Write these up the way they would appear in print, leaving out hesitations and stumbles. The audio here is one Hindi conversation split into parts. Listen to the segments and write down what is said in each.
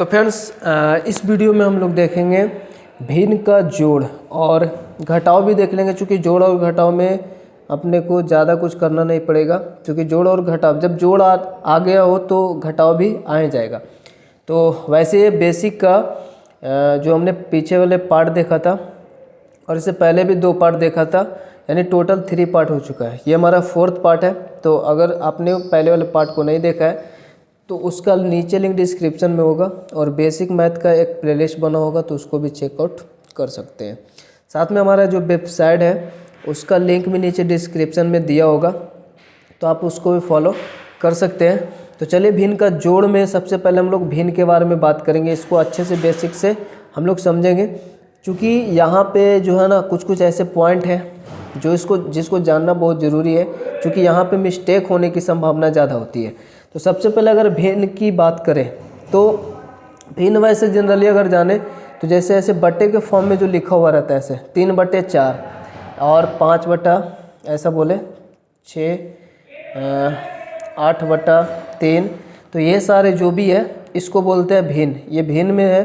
तो फ्रेंड्स इस वीडियो में हम लोग देखेंगे भिन्न का जोड़ और घटाव भी देख लेंगे, क्योंकि जोड़ और घटाव में अपने को ज़्यादा कुछ करना नहीं पड़ेगा, क्योंकि जोड़ और घटाव जब जोड़ आ गया हो तो घटाव भी आ ही जाएगा। तो वैसे बेसिक का जो हमने पीछे वाले पार्ट देखा था और इससे पहले भी 2 पार्ट देखा था, यानी टोटल 3 पार्ट हो चुका है। ये हमारा 4th पार्ट है। तो अगर आपने पहले वाले पार्ट को नहीं देखा है तो उसका नीचे लिंक डिस्क्रिप्शन में होगा और बेसिक मैथ का एक प्लेलिस्ट बना होगा, तो उसको भी चेकआउट कर सकते हैं। साथ में हमारा जो वेबसाइट है उसका लिंक भी नीचे डिस्क्रिप्शन में दिया होगा, तो आप उसको भी फॉलो कर सकते हैं। तो चलिए भिन्न का जोड़ में सबसे पहले हम लोग भिन्न के बारे में बात करेंगे। इसको अच्छे से बेसिक से हम लोग समझेंगे, क्योंकि यहाँ पे जो है ना कुछ ऐसे पॉइंट हैं जो जिसको जानना बहुत ज़रूरी है, क्योंकि यहाँ पे मिस्टेक होने की संभावना ज़्यादा होती है। तो सबसे पहले अगर भिन्न की बात करें तो भिन्न वैसे जनरली अगर जाने तो जैसे ऐसे बट्टे के फॉर्म में जो लिखा हुआ रहता है, ऐसे 3/4 और 5 ऐसा बोले 6 8/3, तो ये सारे जो भी है इसको बोलते हैं भिन्न। ये भिन्न में है,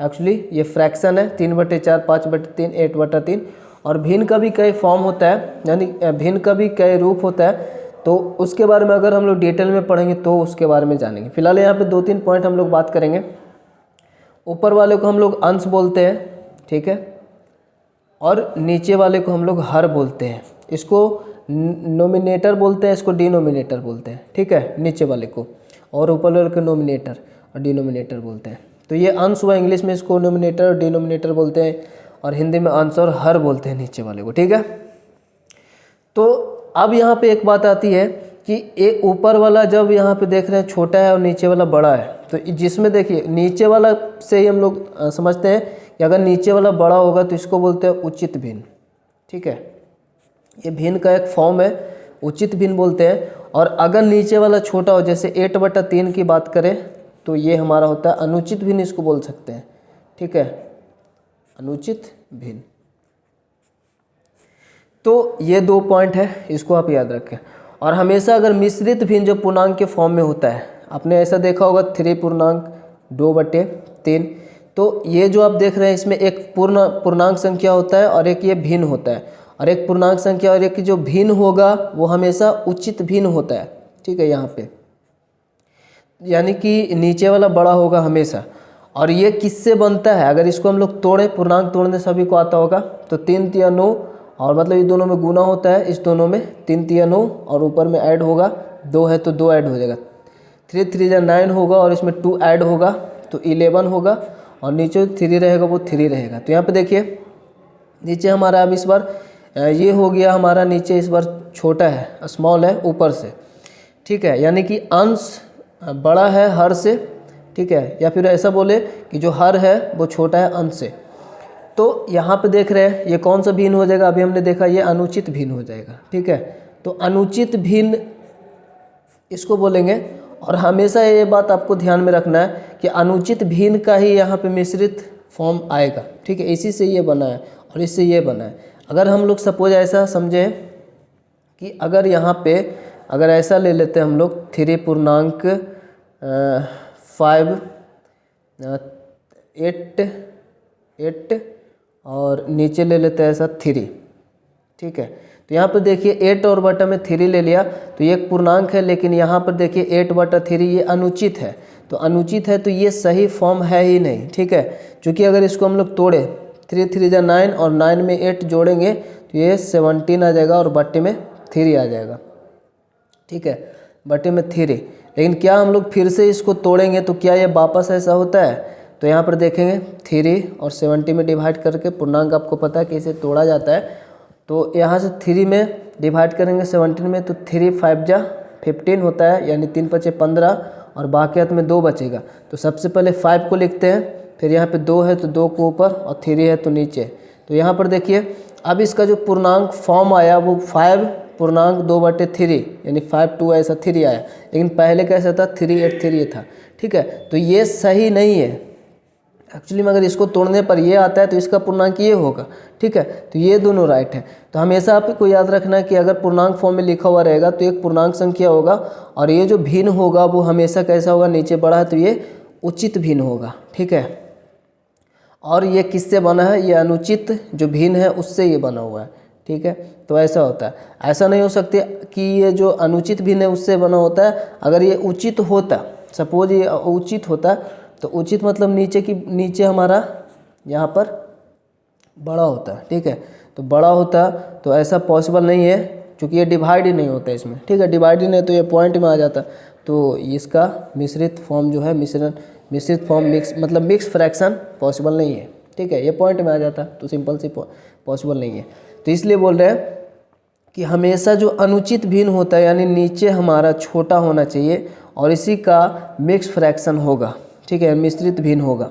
एक्चुअली ये फ्रैक्शन है 3/4 5/3 8/3। और भिन्न का भी कई फॉर्म होता है, यानी भिन्न का भी कई रूप होता है। तो उसके बारे में अगर हम लोग डिटेल में पढ़ेंगे तो उसके बारे में जानेंगे। फिलहाल यहाँ पे 2-3 पॉइंट हम लोग बात करेंगे। ऊपर वाले को हम लोग अंश बोलते हैं, ठीक है, और नीचे वाले को हम लोग हर बोलते हैं। इसको नोमिनेटर बोलते हैं, इसको डिनोमिनेटर बोलते हैं, ठीक है, नीचे वाले को, और ऊपर वाले को नोमिनेटर और डिनोमिनेटर बोलते हैं। तो ये अंश हुआ, इंग्लिश में इसको नोमिनेटर और डिनोमिनेटर बोलते हैं, और हिंदी में अंश और हर बोलते हैं नीचे वाले को, ठीक है। तो अब यहाँ पे एक बात आती है कि एक ऊपर वाला जब यहाँ पे देख रहे हैं छोटा है और नीचे वाला बड़ा है, तो जिसमें देखिए नीचे वाला से ही हम लोग समझते हैं कि अगर नीचे वाला बड़ा होगा तो इसको बोलते हैं उचित भिन्न, ठीक है। ये भिन्न का एक फॉर्म है, उचित भिन्न बोलते हैं। और अगर नीचे वाला छोटा हो, जैसे 8/3 की बात करें, तो ये हमारा होता है अनुचित भिन्न, इसको बोल सकते हैं, ठीक है, अनुचित भिन्न। तो ये 2 पॉइंट है, इसको आप याद रखें। और हमेशा अगर मिश्रित भिन्न जो पूर्णांक के फॉर्म में होता है, आपने ऐसा देखा होगा 3/2/3, तो ये जो आप देख रहे हैं इसमें एक पूर्णांक संख्या होता है और एक ये भिन्न होता है, और एक पूर्णांक संख्या और एक जो भिन्न होगा वो हमेशा उचित भिन्न होता है, ठीक है। यहाँ पे यानी कि नीचे वाला बड़ा होगा हमेशा। और ये किससे बनता है, अगर इसको हम लोग तोड़ें, पूर्णांक तोड़ने सभी को आता होगा, तो 3 × 9, और मतलब ये दोनों में गुना होता है, इस दोनों में 3 × 9 और ऊपर में ऐड होगा, 2 है तो 2 ऐड हो जाएगा, 3 × 3 = 9 होगा, और इसमें 2 ऐड होगा तो 11 होगा, और नीचे 3 रहेगा वो 3 रहेगा। तो यहाँ पे देखिए नीचे हमारा अब इस बार ये हो गया हमारा, नीचे इस बार छोटा है, स्मॉल है ऊपर से, ठीक है, यानी कि अंश बड़ा है हर से, ठीक है, या फिर ऐसा बोले कि जो हर है वो छोटा है अंश से। तो यहाँ पे देख रहे हैं ये कौन सा भिन्न हो जाएगा, अभी हमने देखा ये अनुचित भिन्न हो जाएगा, ठीक है। तो अनुचित भिन्न इसको बोलेंगे। और हमेशा ये बात आपको ध्यान में रखना है कि अनुचित भिन्न का ही यहाँ पे मिश्रित फॉर्म आएगा, ठीक है, इसी से ये बना है और इससे ये बना है। अगर हम लोग सपोज ऐसा समझें कि अगर यहाँ पे अगर ऐसा ले लेते हैं हम लोग 3.5 और नीचे ले लेते हैं ऐसा 3, ठीक है। तो यहाँ पर देखिए 8 और बटा में 3 ले लिया, तो ये एक पूर्णांक है, लेकिन यहाँ पर देखिए 8/3 ये अनुचित है। तो अनुचित है तो ये सही फॉर्म है ही नहीं, ठीक है, क्योंकि अगर इसको हम लोग तोड़े 3 × 3 = 9 और 9 में 8 जोड़ेंगे तो ये 17 आ जाएगा और बट्टे में 3 आ जाएगा, ठीक है, बट्टे में 3। लेकिन क्या हम लोग फिर से इसको तोड़ेंगे तो क्या ये वापस ऐसा होता है? तो यहाँ पर देखेंगे 3 और 70 में डिवाइड करके, पूर्णांक आपको पता है कि इसे तोड़ा जाता है, तो यहाँ से 3 में डिवाइड करेंगे 17 में, तो 3 × 5 = 15 होता है, यानी 3 × 5 = 15, और बाकी हाथ में 2 बचेगा। तो सबसे पहले 5 को लिखते हैं, फिर यहाँ पे 2 है तो 2 को ऊपर और 3 है तो नीचे। तो यहाँ पर देखिए अब इसका जो पूर्णांक फॉर्म आया वो 5/2/3, यानी 5 ऐसा 3 आया, लेकिन पहले कैसा था 3/8 था, ठीक है। तो ये सही नहीं है एक्चुअली में। अगर इसको तोड़ने पर ये आता है तो इसका पूर्णांक ये होगा, ठीक है। तो ये दोनों राइट है। तो हमेशा आपको याद रखना है कि अगर पूर्णांक फॉर्म में लिखा हुआ रहेगा तो एक पूर्णांक संख्या होगा, और ये जो भिन्न होगा वो हमेशा कैसा होगा, नीचे बड़ा है तो ये उचित भिन्न होगा, ठीक है। और ये किससे बना है, ये अनुचित जो भिन्न है उससे ये बना हुआ है, ठीक है। तो ऐसा होता है, ऐसा नहीं हो सकती कि ये जो अनुचित भिन्न है उससे बना होता है। अगर ये उचित होता, सपोज ये उचित होता, तो उचित मतलब नीचे हमारा यहाँ पर बड़ा होता है, ठीक है। तो बड़ा होता तो ऐसा पॉसिबल नहीं है, क्योंकि ये डिवाइड ही नहीं होता इसमें, ठीक है। डिवाइड ही नहीं तो ये पॉइंट में आ जाता। तो इसका मिश्रित फॉर्म जो है, मिश्रित फॉर्म मतलब मिक्स फ्रैक्शन पॉसिबल नहीं है, ठीक है। ये पॉइंट में आ जाता तो सिंपल सी पॉसिबल नहीं है। तो इसलिए बोल रहे हैं कि हमेशा जो अनुचित भिन्न होता है यानी नीचे हमारा छोटा होना चाहिए और इसी का मिक्स फ्रैक्शन होगा, ठीक है, मिश्रित भिन्न होगा।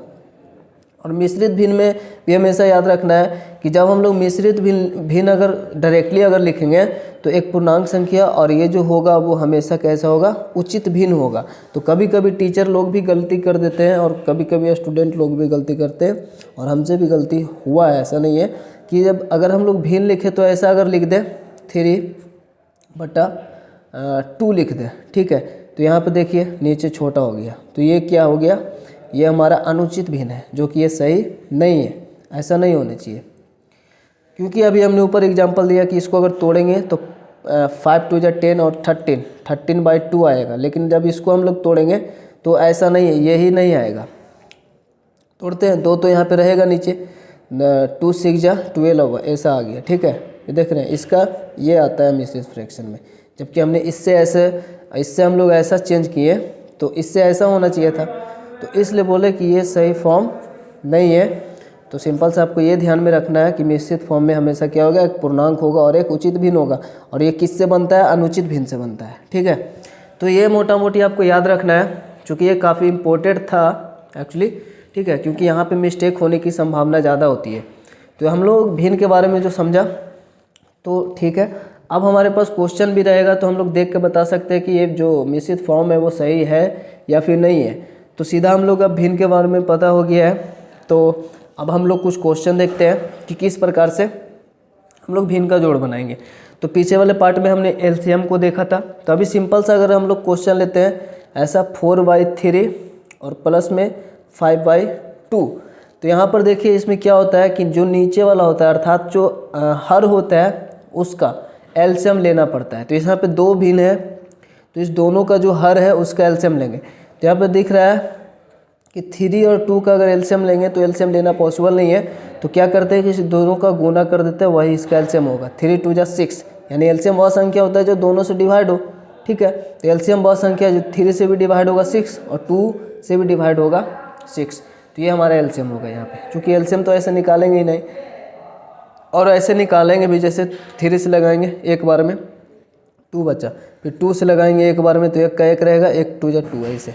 और मिश्रित भिन्न में भी हमेशा याद रखना है कि जब हम लोग मिश्रित भिन्न अगर डायरेक्टली अगर लिखेंगे तो एक पूर्णांक संख्या और ये जो होगा वो हमेशा कैसा होगा, उचित भिन्न होगा। तो कभी कभी टीचर लोग भी गलती कर देते हैं और कभी कभी स्टूडेंट लोग भी गलती करते हैं, और हमसे भी गलती हुआ है, ऐसा नहीं है कि जब अगर हम लोग भिन्न लिखे तो ऐसा अगर लिख दें 3/2 लिख दें, ठीक है। तो यहाँ पर देखिए नीचे छोटा हो गया, तो ये क्या हो गया, ये हमारा अनुचित भिन्न है, जो कि ये सही नहीं है, ऐसा नहीं होना चाहिए। क्योंकि अभी हमने ऊपर एग्जांपल दिया कि इसको अगर तोड़ेंगे तो 5 2 10 और 13/2 आएगा, लेकिन जब इसको हम लोग तोड़ेंगे तो ऐसा नहीं है, यही नहीं आएगा। तोड़ते हैं 2 तो यहाँ पे रहेगा नीचे, 2 6 12 होगा, ऐसा आ गया, ठीक है। ये देख रहे हैं, इसका ये आता है मिश्रित फ्रैक्शन में, जबकि हमने इससे हम लोग ऐसा चेंज किए तो इससे ऐसा होना चाहिए था। तो इसलिए बोले कि ये सही फॉर्म नहीं है। तो सिंपल से आपको ये ध्यान में रखना है कि मिश्रित फॉर्म में हमेशा क्या होगा, एक पूर्णांक होगा और एक उचित भिन्न होगा, और ये किससे बनता है, अनुचित भिन्न से बनता है, ठीक है। तो ये मोटा मोटी आपको याद रखना है, क्योंकि ये काफ़ी इम्पोर्टेंट था एक्चुअली, ठीक है, क्योंकि यहाँ पे मिस्टेक होने की संभावना ज़्यादा होती है। तो हम लोग भिन्न के बारे में जो समझा तो ठीक है। अब हमारे पास क्वेश्चन भी रहेगा तो हम लोग देख के बता सकते हैं कि ये जो मिश्रित फॉर्म है वो सही है या फिर नहीं है। तो सीधा हम लोग अब भिन्न के बारे में पता हो गया है, तो अब हम लोग कुछ क्वेश्चन देखते हैं कि किस प्रकार से हम लोग भिन्न का जोड़ बनाएंगे। तो पीछे वाले पार्ट में हमने एलसीएम को देखा था, तो अभी सिंपल सा अगर हम लोग क्वेश्चन लेते हैं ऐसा 4/3 और प्लस में 5/2। तो यहाँ पर देखिए इसमें क्या होता है कि जो नीचे वाला होता है अर्थात जो हर होता है उसका एलसीएम लेना पड़ता है। तो यहाँ पे 2 भिन्न है, तो इस दोनों का जो हर है उसका एलसीएम लेंगे। तो यहाँ पे दिख रहा है कि 3 और 2 का अगर एलसीएम लेंगे तो एलसीएम लेना पॉसिबल नहीं है, तो क्या करते हैं कि इस दोनों का गुना कर देते हैं, वही इसका एलसीएम होगा। 3 2 6, यानी एलसीएम वह संख्या होता है जो दोनों से डिवाइड हो, ठीक है। तो एलसीएम वह संख्या जो 3 से भी डिवाइड होगा 6 और 2 से भी डिवाइड होगा 6। तो ये हमारा एलसीएम होगा यहाँ पे, क्योंकि एलसीएम तो ऐसे निकालेंगे ही नहीं, और ऐसे निकालेंगे भी जैसे 3 से लगाएंगे एक बार में 2 बचा, फिर 2 से लगाएंगे एक बार में तो 1 का 1 रहेगा, 1 2 2 ऐसे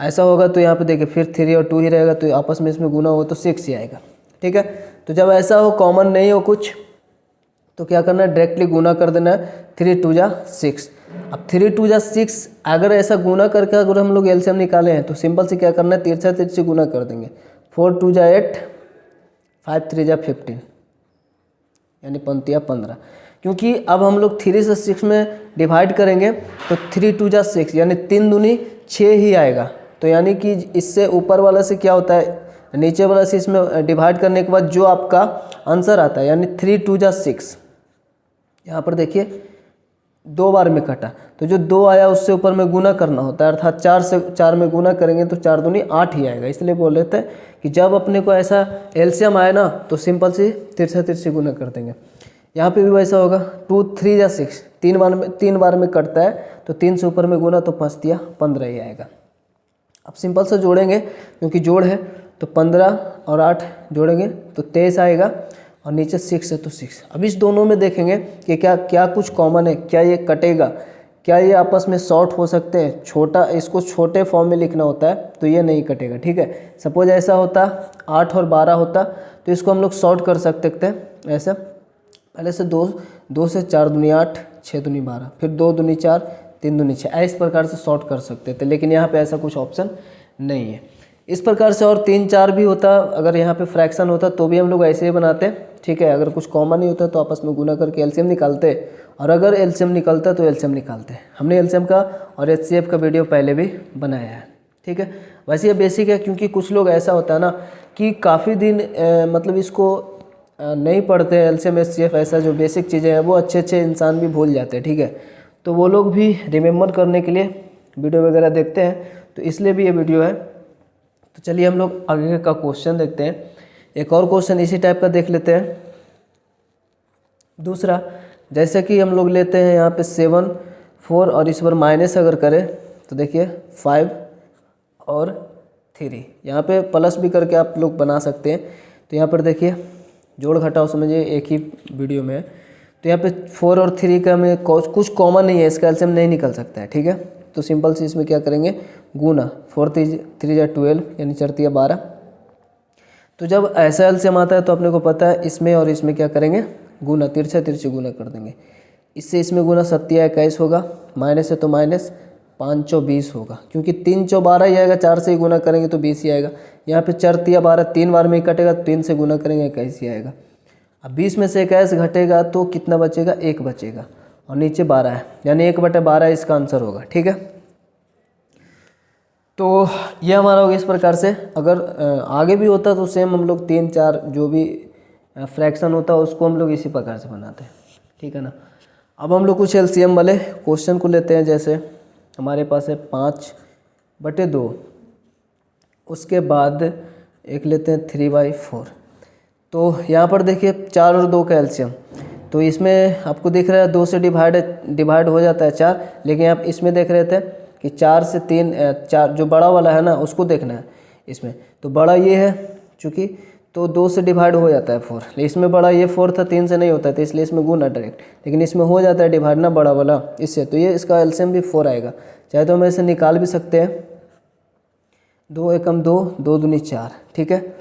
ऐसा होगा। तो यहाँ पे देखिए फिर 3 और 2 ही रहेगा, तो आपस में इसमें गुना हो तो 6 ही आएगा, ठीक है। तो जब ऐसा हो कॉमन नहीं हो कुछ तो क्या करना है, डायरेक्टली गुना कर देना है, 3 2 6। अब 3 2 6 अगर ऐसा गुना करके अगर हम लोग एलसीएम निकाले हैं तो सिंपल से क्या करना है, तिरछा से गुना कर देंगे। 4 2 8, 5 3 15, यानी 15, क्योंकि अब हम लोग 3 से 6 में डिवाइड करेंगे तो 3 2 6 यानी 3 दूनी 6 ही आएगा। तो यानी कि इससे ऊपर वाला से क्या होता है, नीचे वाला से इसमें डिवाइड करने के बाद जो आपका आंसर आता है यानी 3 2 6, यहाँ पर देखिए 2 बार में कटा, तो जो 2 आया उससे ऊपर में गुना करना होता है, अर्थात 4 से 4 में गुना करेंगे तो 4 दूनी 8 ही आएगा। इसलिए बोल रहे थे कि जब अपने को ऐसा एलसीएम आए ना तो सिंपल से तिरछा गुना कर देंगे। यहाँ पे भी वैसा होगा, 2 3 6, 3 बार में कटता है, तो 3 से ऊपर में गुना तो 5 3 15 ही आएगा। अब सिंपल से जोड़ेंगे, क्योंकि जोड़ है तो 15 और 8 जोड़ेंगे तो 23 आएगा, और नीचे 6 है तो 6। अब इस दोनों में देखेंगे कि क्या कुछ कॉमन है, क्या ये कटेगा, क्या ये आपस में शॉर्ट हो सकते हैं। छोटा, इसको छोटे फॉर्म में लिखना होता है तो ये नहीं कटेगा, ठीक है। सपोज ऐसा होता 8 और 12 होता तो इसको हम लोग शॉर्ट कर सकते थे ऐसा, पहले से 2 से 4 दूनी 8, 6 दूनी 12, फिर 2 दूनी 4, 3 दूनी 6, इस प्रकार से शॉर्ट कर सकते थे, लेकिन यहाँ पे ऐसा कुछ ऑप्शन नहीं है। इस प्रकार से और 3 4 भी होता, अगर यहाँ पे फ्रैक्शन होता तो भी हम लोग ऐसे ही बनाते, ठीक है। अगर कुछ कॉमन नहीं होता तो आपस में गुना करके एलसीएम निकालते, और अगर एलसीएम निकलता तो एलसीएम निकालते। हमने एलसीएम का और एचसीएफ का वीडियो पहले भी बनाया है, ठीक है। वैसे ये बेसिक है, क्योंकि कुछ लोग ऐसा होता है ना कि काफ़ी दिन मतलब इसको नहीं पढ़ते हैं, एलसीएम एचसीएफ ऐसा जो बेसिक चीज़ें हैं वो अच्छे अच्छे इंसान भी भूल जाते हैं, ठीक है। तो वो लोग भी रिमेम्बर करने के लिए वीडियो वगैरह देखते हैं, तो इसलिए भी ये वीडियो है। तो चलिए हम लोग आगे का क्वेश्चन देखते हैं। एक और क्वेश्चन इसी टाइप का देख लेते हैं। दूसरा, जैसे कि हम लोग लेते हैं यहाँ पे 7 4 और इस पर माइनस अगर करें तो देखिए 5 और 3, यहाँ पे प्लस भी करके आप लोग बना सकते हैं। तो यहाँ पर देखिए जोड़ घटाव समझिए एक ही वीडियो में, तो यहाँ पे 4 और 3 का में कुछ कॉमन नहीं है, इसका एलसीएम नहीं निकल सकता है, ठीक है। तो सिंपल से इसमें क्या करेंगे, गुना 4 3 जा 12 यानी 4 3 12। तो जब ऐसा एलसीएम आता है तो अपने को पता है इसमें और इसमें क्या करेंगे, गुना, तिरछा तिरछे गुना कर देंगे। इससे इसमें गुना 7 21 होगा, माइनस है तो माइनस 5 चौ 20 होगा, क्योंकि 3 चौ 12 ही आएगा, 4 से ही गुना करेंगे तो 20 ही आएगा। यहाँ पे 4 3 12 3 बार में ही कटेगा, 3 से गुना करेंगे 21 ही आएगा। अब 20 में से 21 घटेगा तो कितना बचेगा, 1 बचेगा, और नीचे 12 है, यानी 1/12 इसका आंसर होगा, ठीक है। तो ये हमारा होगा इस प्रकार से। अगर आगे भी होता तो सेम हम लोग 3 4 जो भी फ्रैक्शन होता है उसको हम लोग इसी प्रकार से बनाते हैं, ठीक है ना। अब हम लोग कुछ एलसीएम वाले क्वेश्चन को लेते हैं। जैसे हमारे पास है 5/2, उसके बाद एक लेते हैं 3/4। तो यहाँ पर देखिए 4 और 2 का एलसीएम, तो इसमें आपको दिख रहा है 2 से डिवाइड हो जाता है 4, लेकिन आप इसमें देख रहे थे कि 4 से 3 4 जो बड़ा वाला है ना उसको देखना है इसमें। तो बड़ा ये है चूँकि, तो 2 से डिवाइड हो जाता है 4, लेकिन इसमें बड़ा ये 4 था, 3 से नहीं होता है, तो इसलिए इसमें गुना डायरेक्ट, लेकिन इसमें हो जाता है डिवाइड ना बड़ा वाला इससे, तो ये इसका एलसीएम भी 4 आएगा। चाहे तो हम इसे निकाल भी सकते हैं, 2 एकम 2 2 दूनी 4, ठीक है।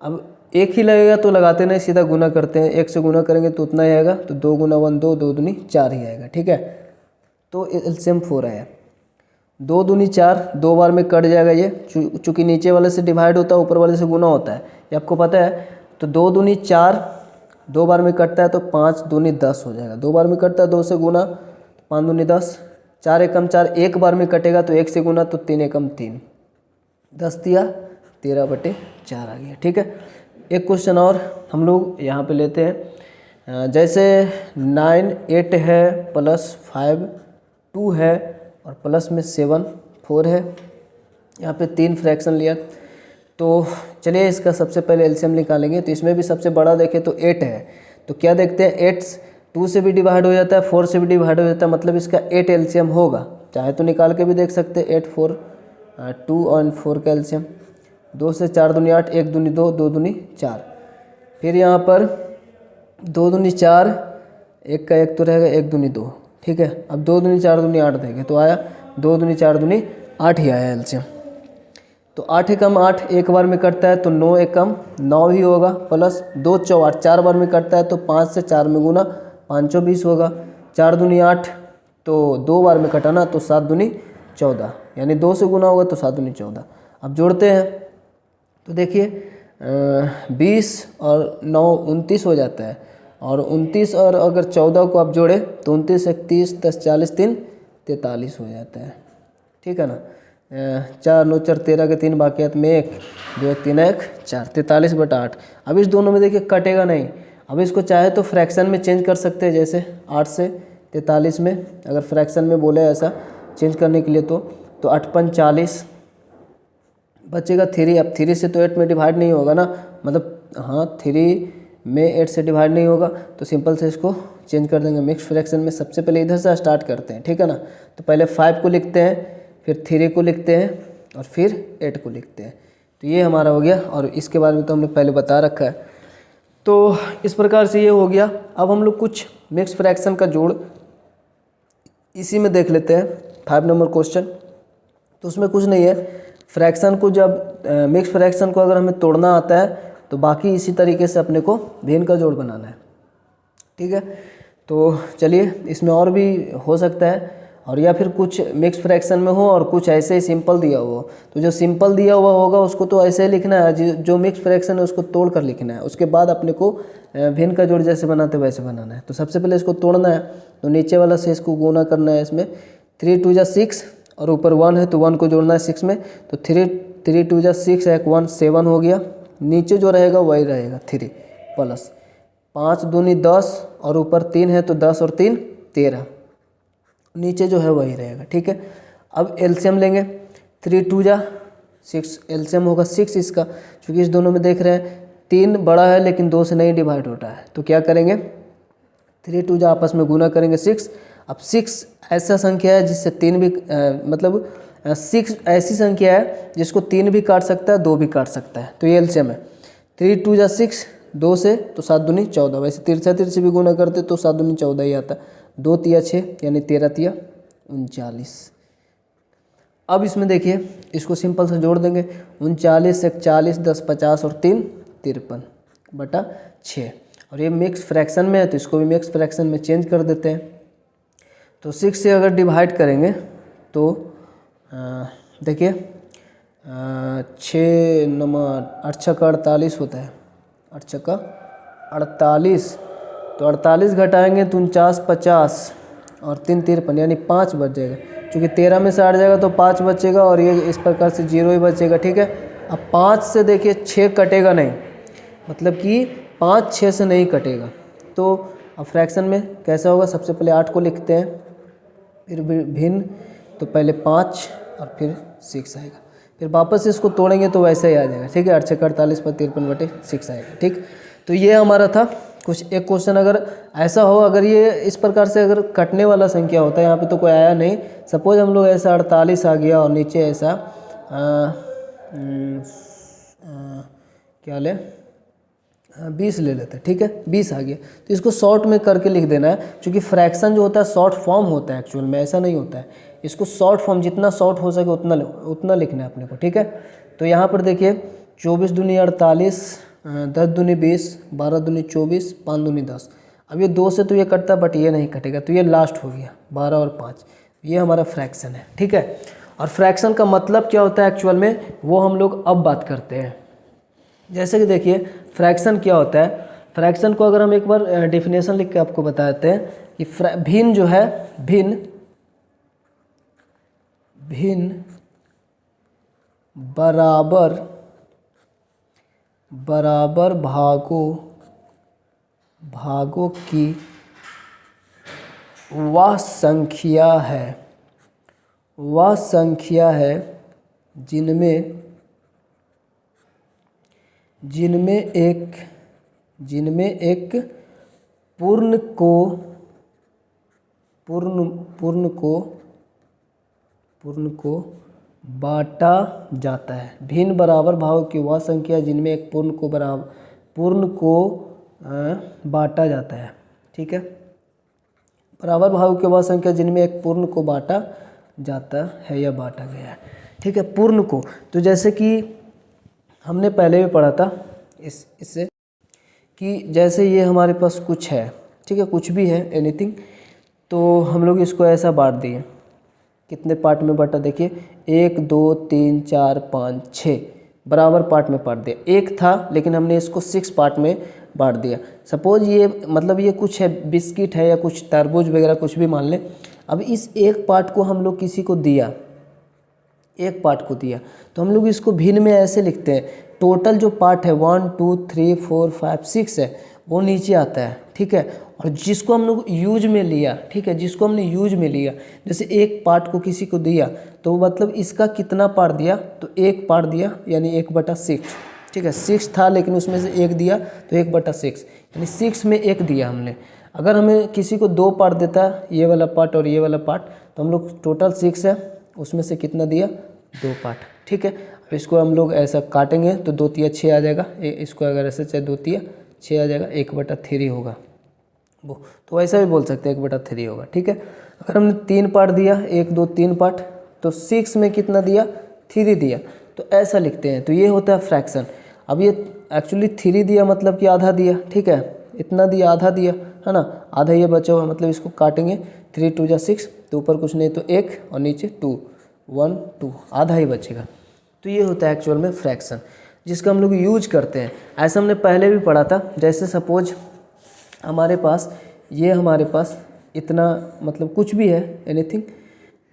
अब एक ही लगेगा तो लगाते नहीं, सीधा गुना करते हैं, 1 से गुना करेंगे तो उतना ही आएगा, तो 2 गुना 1 2 2 दूनी 4 ही आएगा, ठीक है। तो एलसीएम 4 आया। 2 दूनी 4 2 बार में कट जाएगा ये, चूँकि नीचे वाले से डिवाइड होता है ऊपर वाले से गुना होता है, ये आपको पता है। तो 2 दूनी 4 2 बार में कटता है तो 5 दूनी 10 हो जाएगा, 2 बार में कटता है 2 से गुना, 5 दूनी 10, 4 एकम 4 एक बार में कटेगा तो 1 से गुना, तो 3 एकम 3, 10 दिया 13/4 आ गया, ठीक है। एक क्वेश्चन और हम लोग यहाँ पे लेते हैं। जैसे 9 8 है, प्लस 5 2 है, और प्लस में 7 4 है। यहाँ पे 3 फ्रैक्शन लिया, तो चलिए इसका सबसे पहले एलसीएम निकालेंगे। तो इसमें भी सबसे बड़ा देखें तो 8 है, तो क्या देखते हैं 8 2 से भी डिवाइड हो जाता है, 4 से भी डिवाइड हो जाता है, मतलब इसका 8 एलसीएम होगा। चाहे तो निकाल के भी देख सकते हैं 8 4 2 और 4 का एलसीएम, 2 से 4 दूनी 8, 1 दूनी 2 2 दूनी 4। फिर यहाँ पर 2 दूनी 4, 1 का 1 तो रहेगा, 1 दूनी 2, ठीक है। अब 2 दूनी 4 दूनी 8 देंगे तो आया 2 दूनी 4 दूनी 8 ही आया एलसीएम। तो 8 एकम 8 एक बार में कटता है तो 9 एकम 9 ही होगा, प्लस 2 चौ 8 4 बार में कटता है तो 5 से 4 में गुना, 5 चौ 20 होगा, 4 दूनी 8 तो 2 बार में कटाना तो 7 दूनी 14, यानी 2 से गुना होगा तो 7 दूनी 14। अब जोड़ते हैं तो देखिए 20 और 9 29 हो जाता है, और 29 और अगर 14 को आप जोड़े तो 29 1 30 10 40 3 43 हो जाता है, ठीक है ना। 4 9 4 13 के 3 बाकियात में 1 2 1 3 1 4 43/8। अब इस दोनों में देखिए कटेगा नहीं। अब इसको चाहे तो फ्रैक्शन में चेंज कर सकते हैं, जैसे 8 से 43 में अगर फ्रैक्शन में बोले ऐसा चेंज करने के लिए तो 8 5 40 बचेगा 3। अब 3 से तो 8 में डिवाइड नहीं होगा ना, मतलब हाँ 3 में 8 से डिवाइड नहीं होगा, तो सिंपल से इसको चेंज कर देंगे मिक्स फ्रैक्शन में। सबसे पहले इधर से स्टार्ट करते हैं, ठीक है ना। तो पहले 5 को लिखते हैं, फिर 3 को लिखते हैं, और फिर 8 को लिखते हैं। तो ये हमारा हो गया, और इसके बारे में तो हमने पहले बता रखा है। तो इस प्रकार से ये हो गया। अब हम लोग कुछ मिक्स फ्रैक्शन का जोड़ इसी में देख लेते हैं, 5 नंबर क्वेश्चन। तो उसमें कुछ नहीं है, फ्रैक्शन को जब मिक्स फ्रैक्शन को अगर हमें तोड़ना आता है तो बाकी इसी तरीके से अपने को भिन्न का जोड़ बनाना है, ठीक है। तो चलिए इसमें और भी हो सकता है, और या फिर कुछ मिक्स फ्रैक्शन में हो और कुछ ऐसे ही सिंपल दिया हुआ हो। तो जो सिंपल दिया हुआ होगा उसको तो ऐसे ही लिखना है, जो मिक्स फ्रैक्शन है उसको तोड़ कर लिखना है। उसके बाद अपने को भिन्न का जोड़ जैसे बनाते वैसे बनाना है। तो सबसे पहले इसको तोड़ना है, तो नीचे वाला से इसको गुना करना है। इसमें 3 2 जा 6 और ऊपर 1 है तो 1 को जोड़ना है 6 में, तो 3 2 जा 6 एक 1 7 हो गया। नीचे जो रहेगा वही रहेगा 3 प्लस 5 दूनी 10 और ऊपर 3 है तो 10 और 3 13, नीचे जो है वही रहेगा। ठीक है, अब एलसीएम लेंगे। 3 2 जा 6, एलसीएम होगा 6 इसका, क्योंकि इस दोनों में देख रहे हैं 3 बड़ा है लेकिन 2 से नहीं डिवाइड होता है, तो क्या करेंगे 3 2 जा आपस में गुना करेंगे 6। अब 6 ऐसा संख्या है जिससे 3 भी 6 ऐसी संख्या है जिसको 3 भी काट सकता है 2 भी काट सकता है, तो ये एलसीएम है। 3 2 जा 6, 2 से तो 7 दूनी 14, वैसे तिरछा तिरछे भी गुना करते तो 7 दूनी 14 ही आता। 2 तिया 6 यानी 13 तिया 39। अब इसमें देखिए इसको सिंपल से जोड़ देंगे। 39 1 40 10 50 और 3 53 बटा 6, और ये मिक्स फ्रैक्शन में है तो इसको भी मिक्स फ्रैक्शन में चेंज कर देते हैं। तो 6 से अगर डिवाइड करेंगे तो देखिए 6 नंबर 8 छक्का 48 होता है, 8 छक्का 48, तो 48 घटाएंगे तो 49 50 और 3 53 यानी 5 बच जाएगा, क्योंकि 13 में से 8 जाएगा तो 5 बचेगा और ये इस प्रकार से 0 ही बचेगा। ठीक है, अब 5 से देखिए 6 कटेगा नहीं, मतलब कि 5 6 से नहीं कटेगा। तो अब फ्रैक्शन में कैसा होगा, सबसे पहले 8 को लिखते हैं, फिर भिन्न तो पहले 5 और फिर 6 आएगा, फिर वापस इसको तोड़ेंगे तो वैसे ही आ जाएगा। ठीक है, 8 छक्का 48 पर 53 बटे 6 आएगा। ठीक, तो ये हमारा था कुछ एक क्वेश्चन। अगर ऐसा हो, अगर ये इस प्रकार से अगर कटने वाला संख्या होता है, यहाँ पे तो कोई आया नहीं, सपोज हम लोग ऐसा 48 आ गया और नीचे ऐसा क्या ले 20 ले लेते हैं। ठीक है, 20 आ गया तो इसको शॉर्ट में करके लिख देना है, क्योंकि फ्रैक्शन जो होता है शॉर्ट फॉर्म होता है, एक्चुअल में ऐसा नहीं होता है। इसको शॉर्ट फॉर्म जितना शॉर्ट हो सके उतना लिखना है अपने को। ठीक है, तो यहाँ पर देखिए 24 दूनी 48, 10 दूनी 20, 12 दूनी 24, 5 दूनी 10। अब ये 2 से तो ये कटता बट ये नहीं कटेगा, तो ये लास्ट हो गया 12 और 5, ये हमारा फ्रैक्शन है। ठीक है, और फ्रैक्शन का मतलब क्या होता है एक्चुअल में, वो हम लोग अब बात करते हैं। जैसे कि देखिए फ्रैक्शन क्या होता है, फ्रैक्शन को अगर हम एक बार डेफिनेशन लिख के आपको बता देते हैं कि भिन्न जो है, भिन्न बराबर भागों की वह संख्या है जिनमें एक पूर्ण को बांटा जाता है। भिन्न बराबर भागों की वह संख्या जिनमें एक पूर्ण को बांटा जाता है। ठीक है, बराबर भागों की वह संख्या जिनमें एक पूर्ण को बांटा जाता है या बांटा गया है। ठीक है, पूर्ण को, तो जैसे कि हमने पहले भी पढ़ा था इससे कि जैसे ये हमारे पास कुछ है, ठीक है, कुछ भी है एनीथिंग, तो हम लोग इसको ऐसा बांट दिए। कितने पार्ट में बांटा, देखिए 1 2 3 4 5 6 बराबर पार्ट में बांट दिया। एक था लेकिन हमने इसको 6 पार्ट में बांट दिया। सपोज ये मतलब ये कुछ है, बिस्किट है या कुछ तरबूज वगैरह कुछ भी मान लें। अब इस एक पार्ट को हम लोग किसी को दिया, एक पार्ट को दिया, तो हम लोग इसको भिन्न में ऐसे लिखते हैं, टोटल जो पार्ट है 1 2 3 4 5 6 है वो नीचे आता है। ठीक है, और जिसको हम लोग यूज में लिया, ठीक है, जिसको हमने यूज में लिया, जैसे एक पार्ट को किसी को दिया तो मतलब इसका कितना पार्ट दिया, तो एक पार्ट दिया यानी 1/6। ठीक है, 6 था लेकिन उसमें से एक दिया तो 1/6 यानी 6 में एक दिया हमने। अगर हमें किसी को 2 पार्ट देता है, ये वाला पार्ट और ये वाला पार्ट, तो हम लोग टोटल 6 है, उसमें से कितना दिया, 2 पार्ट। ठीक है, अब इसको हम लोग ऐसा काटेंगे तो 2 तिया 6 आ जाएगा, इसको अगर ऐसे चाहे 2 तिया 6 आ जाएगा, 1/3 होगा वो, तो ऐसा भी बोल सकते हैं 1/3 होगा। ठीक है, अगर हमने 3 पार्ट दिया, 1 2 3 पार्ट, तो 6 में कितना दिया, 3 दिया, तो ऐसा लिखते हैं। तो ये होता है फ्रैक्शन। अब ये एक्चुअली 3 दिया मतलब कि आधा दिया। ठीक है, इतना दिया, आधा दिया है ना, आधा ये बचा हुआ, मतलब इसको काटेंगे 3 2 जा 6, तो ऊपर कुछ नहीं तो 1 और नीचे 2 1 2, आधा ही बचेगा। तो ये होता है एक्चुअल में फ्रैक्शन, जिसका हम लोग यूज करते हैं। ऐसा हमने पहले भी पढ़ा था। जैसे सपोज हमारे पास इतना मतलब कुछ भी है एनीथिंग,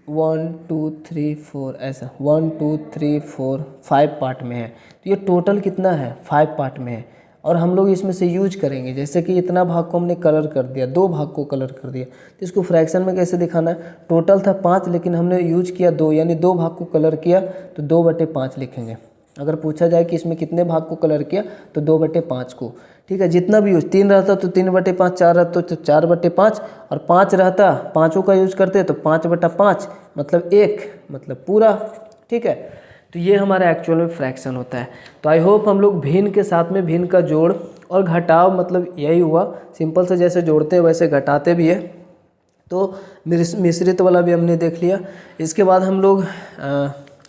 1 2 3 4 ऐसा 1 2 3 4 5 पार्ट में है। तो ये टोटल कितना है, 5 पार्ट में है। और हम लोग इसमें से यूज करेंगे, जैसे कि इतना भाग को हमने कलर कर दिया, 2 भाग को कलर कर दिया, तो इसको फ्रैक्शन में कैसे दिखाना है, टोटल था 5 लेकिन हमने यूज किया 2, यानी 2 भाग को कलर किया तो 2/5 लिखेंगे। अगर पूछा जाए कि इसमें कितने भाग को कलर किया तो 2/5 को, ठीक है। जितना भी यूज 3 रहता तो 3/5, 4 रहता तो 4/5, और 5 रहता, पाँचों का यूज करते तो 5/5 मतलब 1 मतलब पूरा, ठीक है। तो ये हमारा एक्चुअल में फ्रैक्शन होता है। तो आई होप हम लोग भिन्न के साथ में भिन्न का जोड़ और घटाव मतलब यही हुआ, सिंपल से जैसे जोड़ते हैं वैसे घटाते भी है। तो मिश्रित वाला भी हमने देख लिया। इसके बाद हम लोग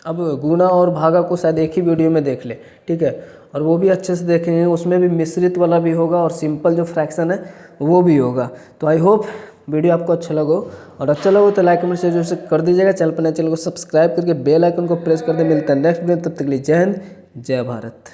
अब गुणा और भागा को शायद एक ही वीडियो में देख ले, ठीक है, और वो भी अच्छे से देखेंगे, उसमें भी मिश्रित वाला भी होगा और सिंपल जो फ्रैक्शन है वो भी होगा। तो आई होप वीडियो आपको अच्छा लगा हो, और अच्छा लगा तो लाइक कमेंट शेयर जरूर कर दीजिएगा। चैनल को सब्सक्राइब करके बेल आइकन को प्रेस कर दे। मिलता है नेक्स्ट वीडियो, तब तक के लिए जय हिंद, जय भारत।